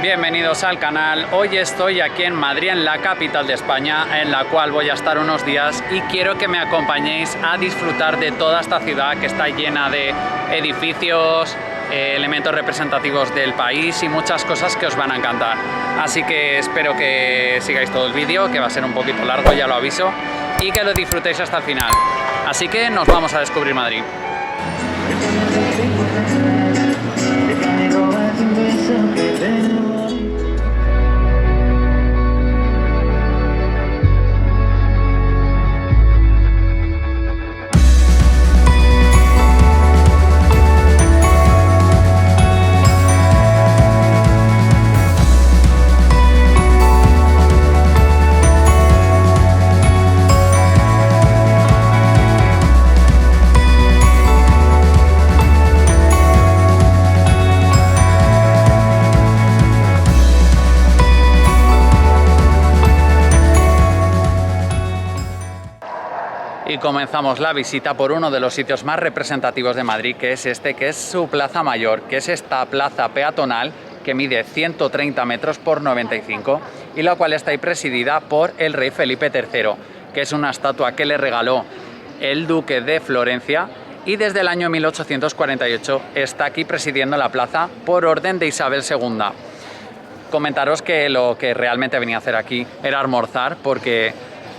Bienvenidos al canal. Hoy estoy aquí en Madrid, en la capital de España, en la cual voy a estar unos días y quiero que me acompañéis a disfrutar de toda esta ciudad que está llena de edificios, elementos representativos del país y muchas cosas que os van a encantar. Así que espero que sigáis todo el vídeo, que va a ser un poquito largo, ya lo aviso, y que lo disfrutéis hasta el final. Así que nos vamos a descubrir Madrid. Y comenzamos la visita por uno de los sitios más representativos de Madrid, que es este, que es su Plaza Mayor, que es esta plaza peatonal que mide 130 metros por 95 y la cual está ahí presidida por el rey Felipe III, que es una estatua que le regaló el duque de Florencia y desde el año 1848 está aquí presidiendo la plaza por orden de Isabel II. Comentaros que lo que realmente venía a hacer aquí era almorzar, porque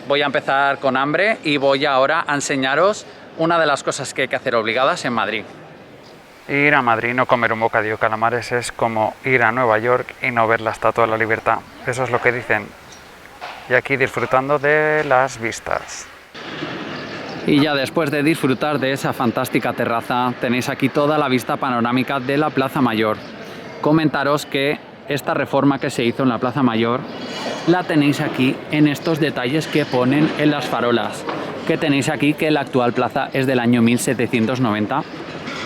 voy a empezar con hambre y voy ahora a enseñaros una de las cosas que hay que hacer obligadas en Madrid. Ir a Madrid y no comer un bocadillo de calamares es como ir a Nueva York y no ver la Estatua de la Libertad. Eso es lo que dicen. Y aquí disfrutando de las vistas. Y ya después de disfrutar de esa fantástica terraza, tenéis aquí toda la vista panorámica de la Plaza Mayor. Comentaros que esta reforma que se hizo en la Plaza Mayor la tenéis aquí en estos detalles que ponen en las farolas, que tenéis aquí que la actual plaza es del año 1790.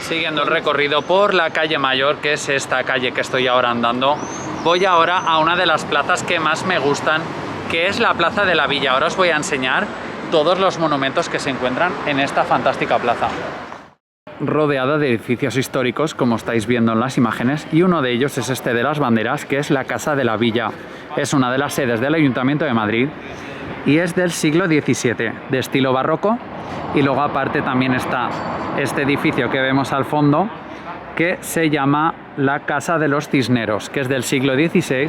Siguiendo el recorrido por la calle Mayor, que es esta calle que estoy ahora andando, voy ahora a una de las plazas que más me gustan, que es la Plaza de la Villa. Ahora os voy a enseñar todos los monumentos que se encuentran en esta fantástica plaza. Rodeada de edificios históricos, como estáis viendo en las imágenes, y uno de ellos es este de las banderas, que es la Casa de la Villa. Es una de las sedes del Ayuntamiento de Madrid y es del siglo XVII, de estilo barroco. Y luego aparte también está este edificio que vemos al fondo, que se llama la Casa de los Cisneros, que es del siglo XVI.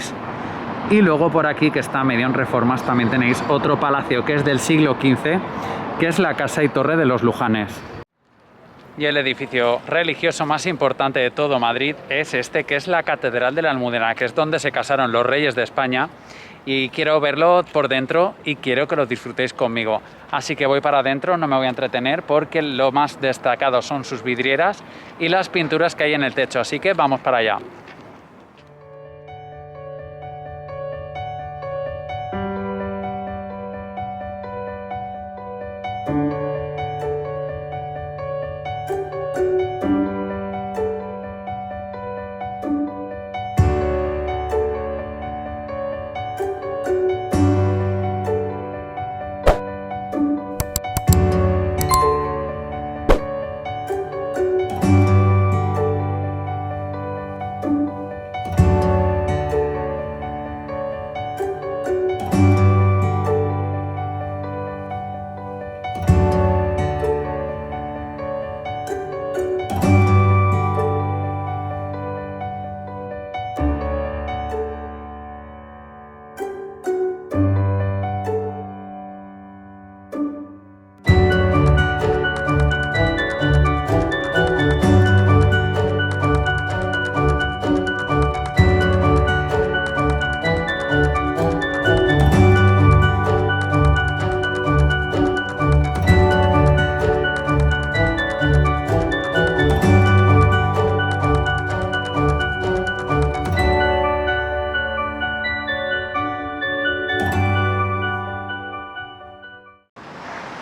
Y luego por aquí, que está medio en reformas, también tenéis otro palacio que es del siglo XV, que es la Casa y Torre de los Lujanes. Y el edificio religioso más importante de todo Madrid es este, que es la Catedral de la Almudena, que es donde se casaron los reyes de España, y quiero verlo por dentro y quiero que lo disfrutéis conmigo. Así que voy para adentro, no me voy a entretener porque lo más destacado son sus vidrieras y las pinturas que hay en el techo, así que vamos para allá.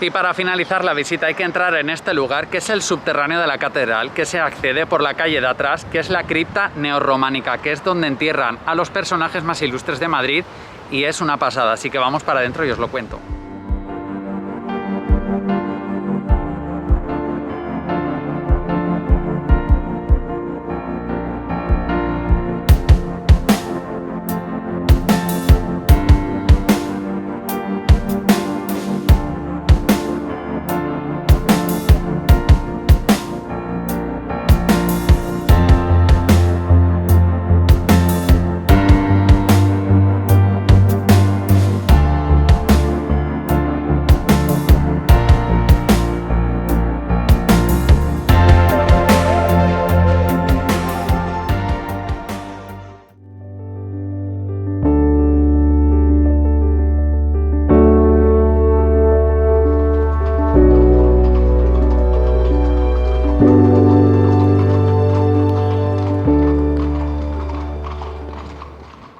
Y para finalizar la visita hay que entrar en este lugar, que es el subterráneo de la catedral, que se accede por la calle de atrás, que es la cripta neorrománica, que es donde entierran a los personajes más ilustres de Madrid, y es una pasada, así que vamos para adentro y os lo cuento.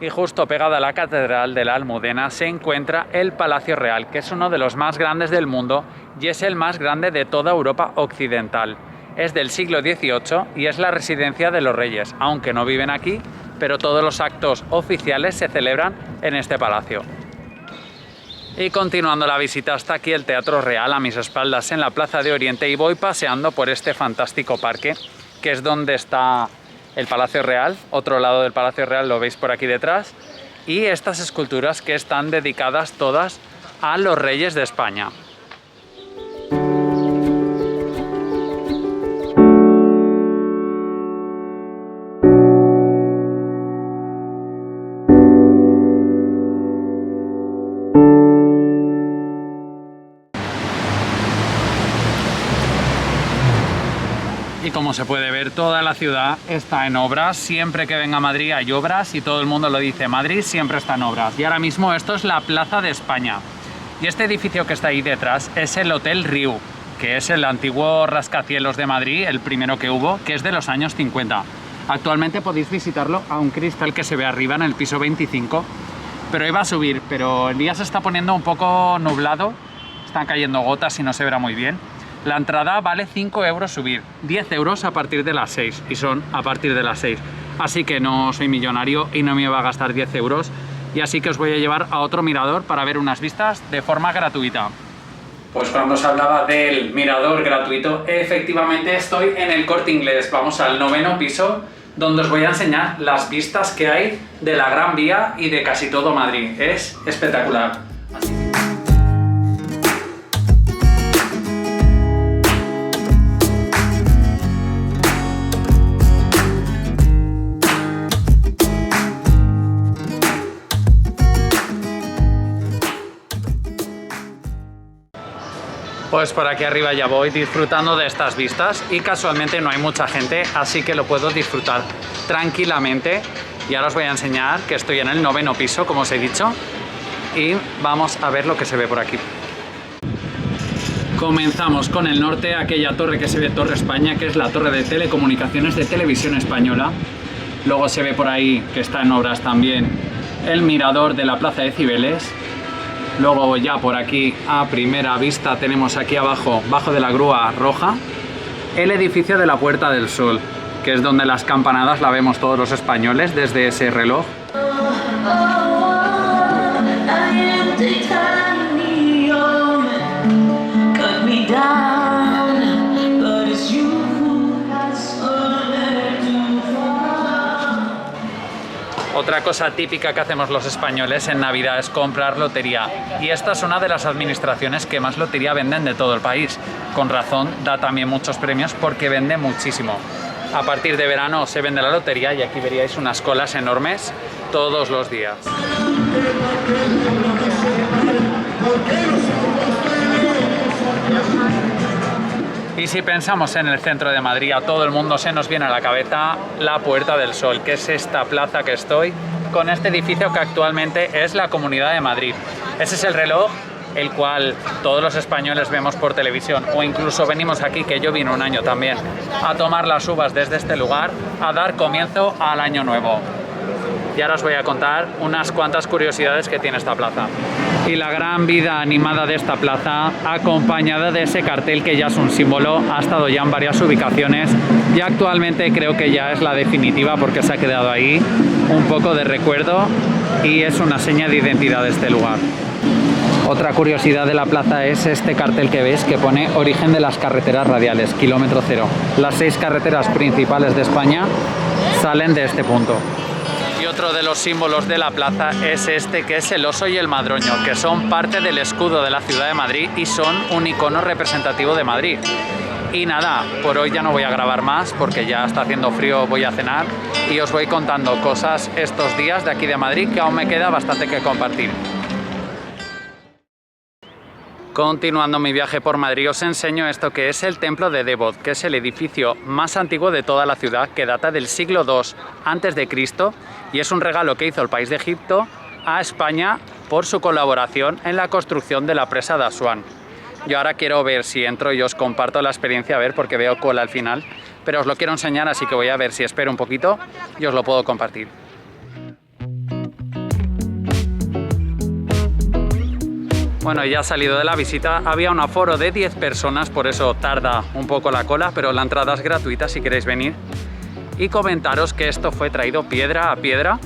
Y justo pegada a la Catedral de la Almudena se encuentra el Palacio Real, que es uno de los más grandes del mundo y es el más grande de toda Europa occidental. Es del siglo XVIII y es la residencia de los reyes, aunque no viven aquí, pero todos los actos oficiales se celebran en este palacio. Y continuando la visita hasta aquí el Teatro Real a mis espaldas en la Plaza de Oriente y voy paseando por este fantástico parque, que es donde está el Palacio Real. Otro lado del Palacio Real lo veis por aquí detrás, y estas esculturas que están dedicadas todas a los reyes de España. Y como se puede ver, toda la ciudad está en obras. Siempre que venga a Madrid hay obras y todo el mundo lo dice, Madrid siempre está en obras. Y ahora mismo esto es la Plaza de España. Y este edificio que está ahí detrás es el Hotel Riu, que es el antiguo rascacielos de Madrid, el primero que hubo, que es de los años 50. Actualmente podéis visitarlo a un cristal que se ve arriba en el piso 25, pero iba a subir, pero el día se está poniendo un poco nublado, están cayendo gotas y no se verá muy bien. La entrada vale 5 euros subir, 10 euros a partir de las 6, y son a partir de las 6. Así que no soy millonario y no me va a gastar 10 euros, y así que os voy a llevar a otro mirador para ver unas vistas de forma gratuita. Pues cuando os hablaba del mirador gratuito, efectivamente estoy en el Corte Inglés. Vamos al 9º piso, donde os voy a enseñar las vistas que hay de la Gran Vía y de casi todo Madrid. Es espectacular. Así que... Pues por aquí arriba ya voy disfrutando de estas vistas y casualmente no hay mucha gente, así que lo puedo disfrutar tranquilamente. Y ahora os voy a enseñar que estoy en el 9º piso, como os he dicho, y vamos a ver lo que se ve por aquí. Comenzamos con el norte, aquella torre que se ve, Torre España, que es la torre de telecomunicaciones de Televisión Española. Luego se ve por ahí, que está en obras también, el mirador de la Plaza de Cibeles. Luego ya por aquí a primera vista tenemos aquí abajo, bajo de la grúa roja, el edificio de la Puerta del Sol, que es donde las campanadas la vemos todos los españoles desde ese reloj. Otra cosa típica que hacemos los españoles en Navidad es comprar lotería, y esta es una de las administraciones que más lotería venden de todo el país. Con razón, da también muchos premios porque vende muchísimo. A partir de verano se vende la lotería y aquí veríais unas colas enormes todos los días. Y si pensamos en el centro de Madrid, a todo el mundo se nos viene a la cabeza la Puerta del Sol, que es esta plaza que estoy, con este edificio que actualmente es la Comunidad de Madrid. Ese es el reloj, el cual todos los españoles vemos por televisión, o incluso venimos aquí, que yo vine un año también, a tomar las uvas desde este lugar, a dar comienzo al año nuevo. Y ahora os voy a contar unas cuantas curiosidades que tiene esta plaza. Y la gran vida animada de esta plaza, acompañada de ese cartel que ya es un símbolo, ha estado ya en varias ubicaciones y actualmente creo que ya es la definitiva porque se ha quedado ahí un poco de recuerdo y es una seña de identidad de este lugar. Otra curiosidad de la plaza es este cartel que veis que pone origen de las carreteras radiales, kilómetro cero. Las 6 carreteras principales de España salen de este punto. Y otro de los símbolos de la plaza es este, que es el oso y el madroño, que son parte del escudo de la ciudad de Madrid y son un icono representativo de Madrid. Y nada, por hoy ya no voy a grabar más porque ya está haciendo frío, voy a cenar y os voy contando cosas estos días de aquí de Madrid que aún me queda bastante que compartir. Continuando mi viaje por Madrid os enseño esto que es el Templo de Debod, que es el edificio más antiguo de toda la ciudad, que data del siglo II a.C. y es un regalo que hizo el país de Egipto a España por su colaboración en la construcción de la presa de Asuán. Yo ahora quiero ver si entro y os comparto la experiencia, a ver, porque veo cola al final, pero os lo quiero enseñar, así que voy a ver si espero un poquito y os lo puedo compartir. Bueno, ya ha salido de la visita, había un aforo de 10 personas, por eso tarda un poco la cola, pero la entrada es gratuita si queréis venir. Y comentaros que esto fue traído piedra a piedra,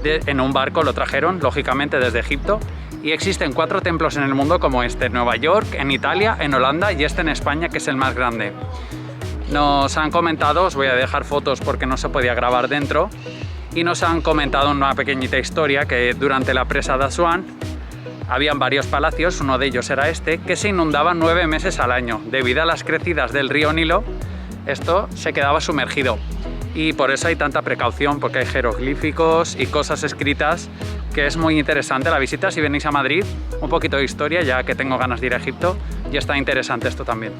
en un barco lo trajeron, lógicamente desde Egipto, y existen 4 templos en el mundo como este, en Nueva York, en Italia, en Holanda y este en España, que es el más grande. Nos han comentado, os voy a dejar fotos porque no se podía grabar dentro, y nos han comentado una pequeñita historia que durante la presa de Asuán habían varios palacios, uno de ellos era este, que se inundaban 9 meses al año. Debido a las crecidas del río Nilo, esto se quedaba sumergido. Y por eso hay tanta precaución, porque hay jeroglíficos y cosas escritas, que es muy interesante la visita. Si venís a Madrid, un poquito de historia, ya que tengo ganas de ir a Egipto, y está interesante esto también.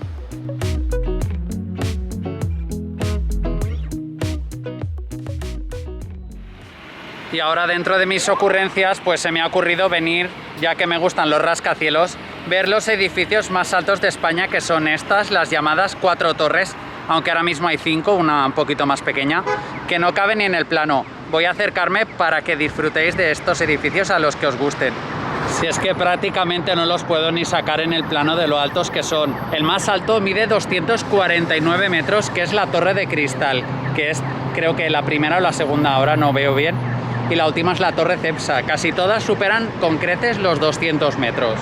Y ahora, dentro de mis ocurrencias, pues se me ha ocurrido venir, ya que me gustan los rascacielos, ver los edificios más altos de España, que son estas, las llamadas 4 torres, aunque ahora mismo hay 5, una un poquito más pequeña, que no cabe ni en el plano. Voy a acercarme para que disfrutéis de estos edificios a los que os gusten. Si es que prácticamente no los puedo ni sacar en el plano de lo altos que son. El más alto mide 249 metros, que es la Torre de Cristal, que es, creo que la primera o la segunda, ahora no veo bien. Y la última es la Torre Cepsa. Casi todas superan con creces los 200 metros.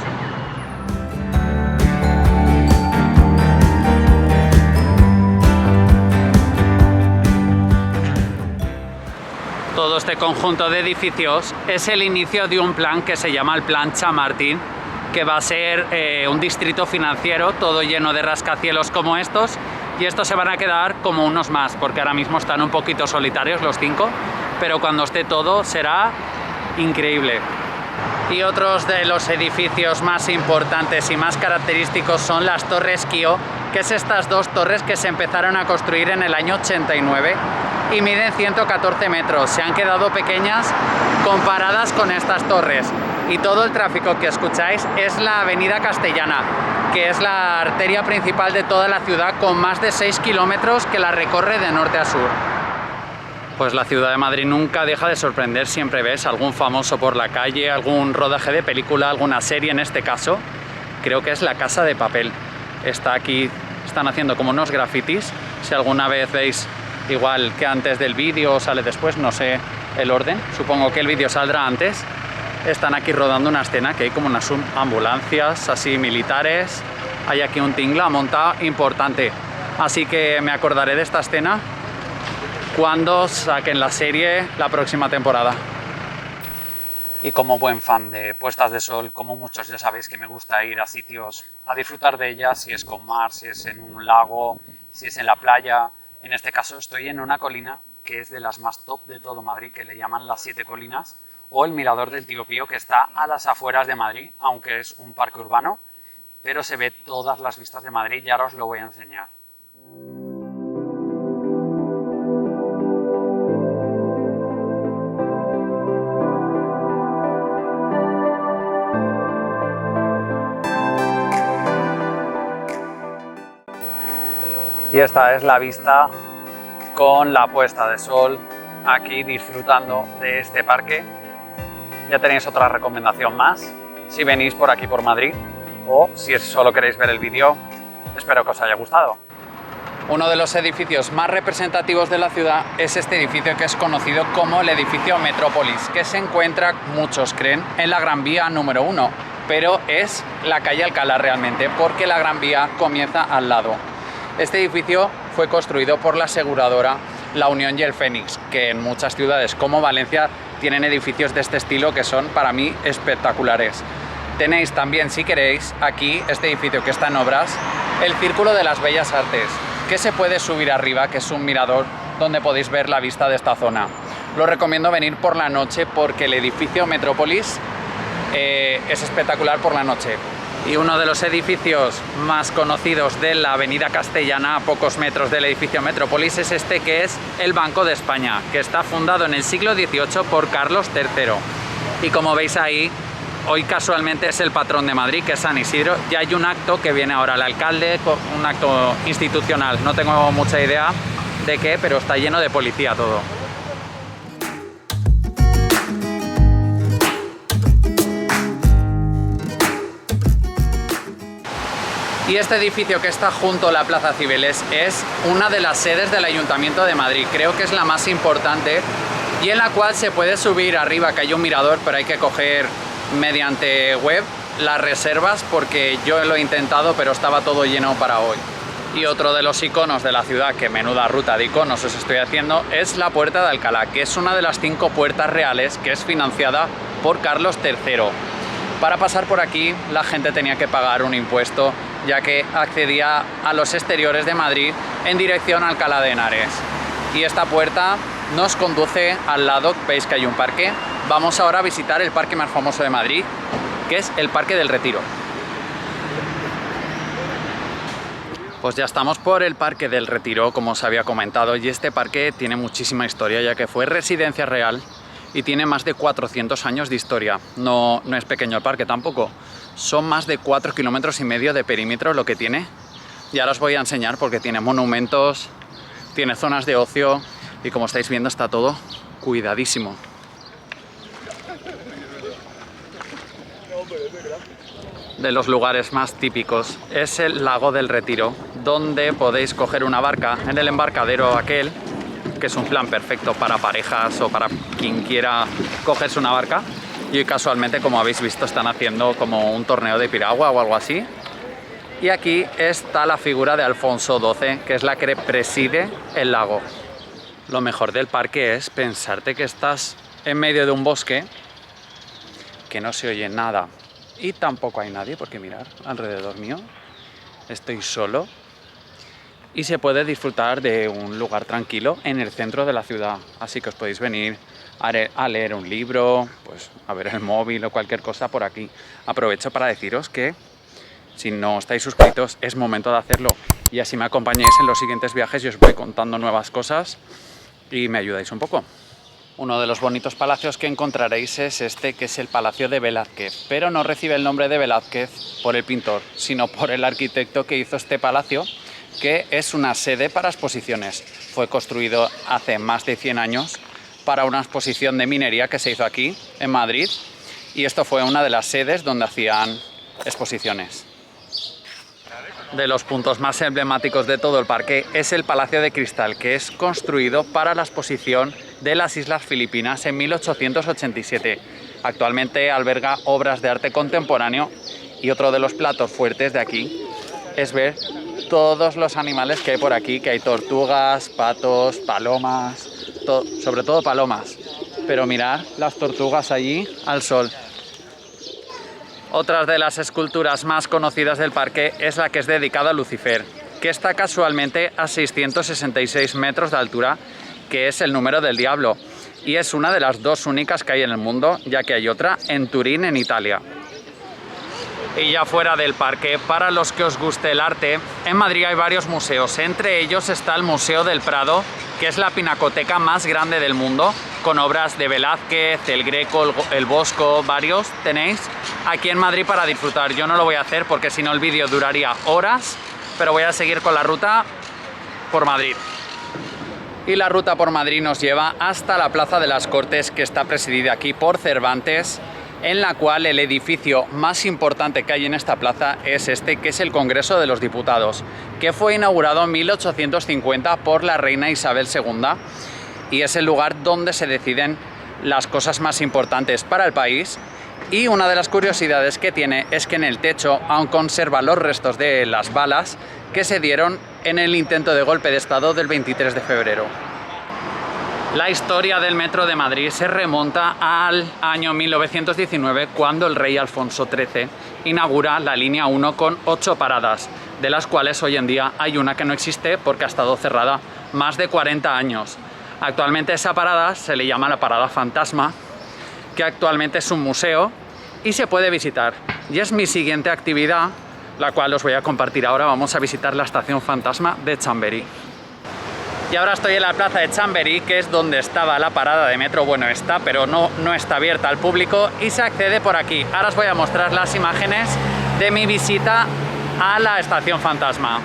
Todo este conjunto de edificios es el inicio de un plan que se llama el Plan Chamartín, que va a ser un distrito financiero, todo lleno de rascacielos como estos, y estos se van a quedar como unos más, porque ahora mismo están un poquito solitarios los 5, pero cuando esté todo será increíble. Y otros de los edificios más importantes y más característicos son las Torres Kio, que es estas 2 torres que se empezaron a construir en el año 89 y miden 114 metros. Se han quedado pequeñas comparadas con estas torres. Y todo el tráfico que escucháis es la Avenida Castellana, que es la arteria principal de toda la ciudad, con más de 6 kilómetros que la recorre de norte a sur. Pues la ciudad de Madrid nunca deja de sorprender, siempre ves algún famoso por la calle, algún rodaje de película, alguna serie. En este caso creo que es La Casa de Papel. Está aquí, están haciendo como unos grafitis. Si alguna vez veis igual que antes del vídeo o sale después, no sé el orden, supongo que el vídeo saldrá antes. Están aquí rodando una escena que hay como unas ambulancias así militares. Hay aquí un tingla montado importante, así que me acordaré de esta escena cuando saquen la serie la próxima temporada. Y como buen fan de puestas de sol, como muchos ya sabéis que me gusta ir a sitios a disfrutar de ellas, si es con mar, si es en un lago, si es en la playa. En este caso estoy en una colina que es de las más top de todo Madrid, que le llaman las 7 colinas, o el Mirador del Tío Pío, que está a las afueras de Madrid, aunque es un parque urbano, pero se ve todas las vistas de Madrid y ahora os lo voy a enseñar. Y esta es la vista con la puesta de sol, aquí disfrutando de este parque. Ya tenéis otra recomendación más, si venís por aquí por Madrid, o si solo queréis ver el vídeo, espero que os haya gustado. Uno de los edificios más representativos de la ciudad es este edificio que es conocido como el edificio Metrópolis, que se encuentra, muchos creen, en la Gran Vía número 1, pero es la calle Alcalá realmente, porque la Gran Vía comienza al lado. Este edificio fue construido por la aseguradora La Unión y el Fénix, que en muchas ciudades como Valencia tienen edificios de este estilo que son para mí espectaculares. Tenéis también, si queréis, aquí este edificio que está en obras, el Círculo de las Bellas Artes, que se puede subir arriba, que es un mirador donde podéis ver la vista de esta zona. Lo recomiendo venir por la noche porque el edificio Metrópolis es espectacular por la noche. Y uno de los edificios más conocidos de la Avenida Castellana, a pocos metros del edificio Metrópolis, es este, que es el Banco de España, que está fundado en el siglo XVIII por Carlos III. Y como veis ahí, hoy casualmente es el patrón de Madrid, que es San Isidro, y hay un acto que viene ahora el alcalde, un acto institucional, no tengo mucha idea de qué, pero está lleno de policía todo. Y este edificio que está junto a la Plaza Cibeles es una de las sedes del Ayuntamiento de Madrid. Creo que es la más importante y en la cual se puede subir arriba, que hay un mirador, pero hay que coger mediante web las reservas porque yo lo he intentado, pero estaba todo lleno para hoy. Y otro de los iconos de la ciudad, que menuda ruta de iconos os estoy haciendo, es la Puerta de Alcalá, que es una de las 5 puertas reales que es financiada por Carlos III. Para pasar por aquí la gente tenía que pagar un impuesto, ya que accedía a los exteriores de Madrid en dirección a Alcalá de Henares. Y esta puerta nos conduce al lado, veis que hay un parque. Vamos ahora a visitar el parque más famoso de Madrid, que es el Parque del Retiro. Pues ya estamos por el Parque del Retiro, como os había comentado, y este parque tiene muchísima historia, ya que fue residencia real y tiene más de 400 años de historia. No es pequeño el parque tampoco, son más de 4,5 kilómetros de perímetro lo que tiene. Y ahora os voy a enseñar porque tiene monumentos, tiene zonas de ocio y como estáis viendo está todo cuidadísimo. De los lugares más típicos es el Lago del Retiro, donde podéis coger una barca en el embarcadero aquel, que es un plan perfecto para parejas o para quien quiera cogerse una barca. Y casualmente, como habéis visto, están haciendo como un torneo de piragua o algo así. Y aquí está la figura de Alfonso XII, que es la que preside el lago. Lo mejor del parque es pensarte que estás en medio de un bosque, que no se oye nada y tampoco hay nadie, porque mirad alrededor mío, estoy solo y se puede disfrutar de un lugar tranquilo en el centro de la ciudad. Así que os podéis venir a leer un libro, pues a ver el móvil o cualquier cosa por aquí. Aprovecho para deciros que si no estáis suscritos es momento de hacerlo y así me acompañáis en los siguientes viajes y os voy contando nuevas cosas y me ayudáis un poco. Uno de los bonitos palacios que encontraréis es este, que es el Palacio de Velázquez, pero no recibe el nombre de Velázquez por el pintor, sino por el arquitecto que hizo este palacio, que es una sede para exposiciones. Fue construido hace más de 100 años para una exposición de minería que se hizo aquí, en Madrid, y esto fue una de las sedes donde hacían exposiciones. De los puntos más emblemáticos de todo el parque es el Palacio de Cristal, que es construido para la exposición de las Islas Filipinas en 1887. Actualmente alberga obras de arte contemporáneo y otro de los platos fuertes de aquí es ver todos los animales que hay por aquí, que hay tortugas, patos, palomas, sobre todo palomas. Pero mirad las tortugas allí al sol. Otra de las esculturas más conocidas del parque es la que es dedicada a Lucifer, que está casualmente a 666 metros de altura, que es el número del diablo, y es una de las 2 únicas que hay en el mundo, ya que hay otra en Turín, en Italia. Y ya fuera del parque, para los que os guste el arte, en Madrid hay varios museos. Entre ellos está el Museo del Prado, que es la pinacoteca más grande del mundo, con obras de Velázquez, el Greco, el Bosco, varios tenéis aquí en Madrid para disfrutar. Yo no lo voy a hacer porque si no el vídeo duraría horas, pero voy a seguir con la ruta por Madrid. Y la ruta por Madrid nos lleva hasta la Plaza de las Cortes, que está presidida aquí por Cervantes, en la cual el edificio más importante que hay en esta plaza es este, que es el Congreso de los Diputados, que fue inaugurado en 1850 por la reina Isabel II y es el lugar donde se deciden las cosas más importantes para el país. Y una de las curiosidades que tiene es que en el techo aún conserva los restos de las balas que se dieron en el intento de golpe de Estado del 23 de febrero. La historia del Metro de Madrid se remonta al año 1919, cuando el rey Alfonso XIII inaugura la línea 1 con 8 paradas, de las cuales hoy en día hay una que no existe porque ha estado cerrada más de 40 años. Actualmente esa parada se le llama la Parada Fantasma, que actualmente es un museo y se puede visitar. Y es mi siguiente actividad, la cual os voy a compartir ahora. Vamos a visitar la estación fantasma de Chamberí. Y ahora estoy en la plaza de Chamberí, que es donde estaba la parada de metro. Bueno, está, pero no está abierta al público y se accede por aquí. Ahora os voy a mostrar las imágenes de mi visita a la estación fantasma.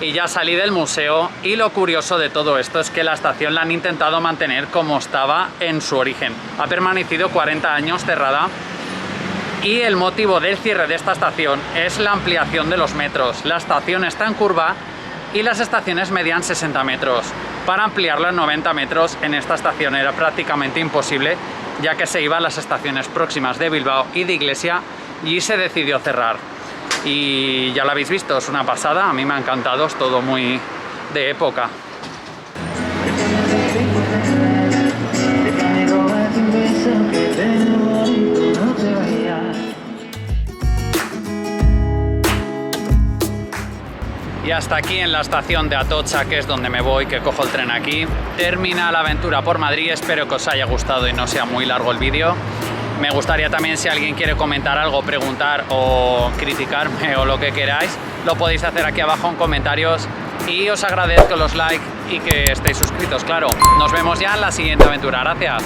y ya salí del museo, y lo curioso de todo esto es que la estación la han intentado mantener como estaba en su origen. Ha permanecido 40 años cerrada y el motivo del cierre de esta estación es la ampliación de los metros. La estación está en curva y las estaciones medían 60 metros. Para ampliarla a 90 metros en esta estación era prácticamente imposible, ya que se iban a las estaciones próximas de Bilbao y de Iglesia, y se decidió cerrar. Y ya lo habéis visto, es una pasada, a mí me ha encantado, es todo muy de época. Y hasta aquí en la estación de Atocha, que es donde me voy, que cojo el tren aquí. Termina la aventura por Madrid, espero que os haya gustado y no sea muy largo el vídeo. Me gustaría también, si alguien quiere comentar algo, preguntar o criticarme o lo que queráis, lo podéis hacer aquí abajo en comentarios, y os agradezco los likes y que estéis suscritos, claro. Nos vemos ya en la siguiente aventura. Gracias.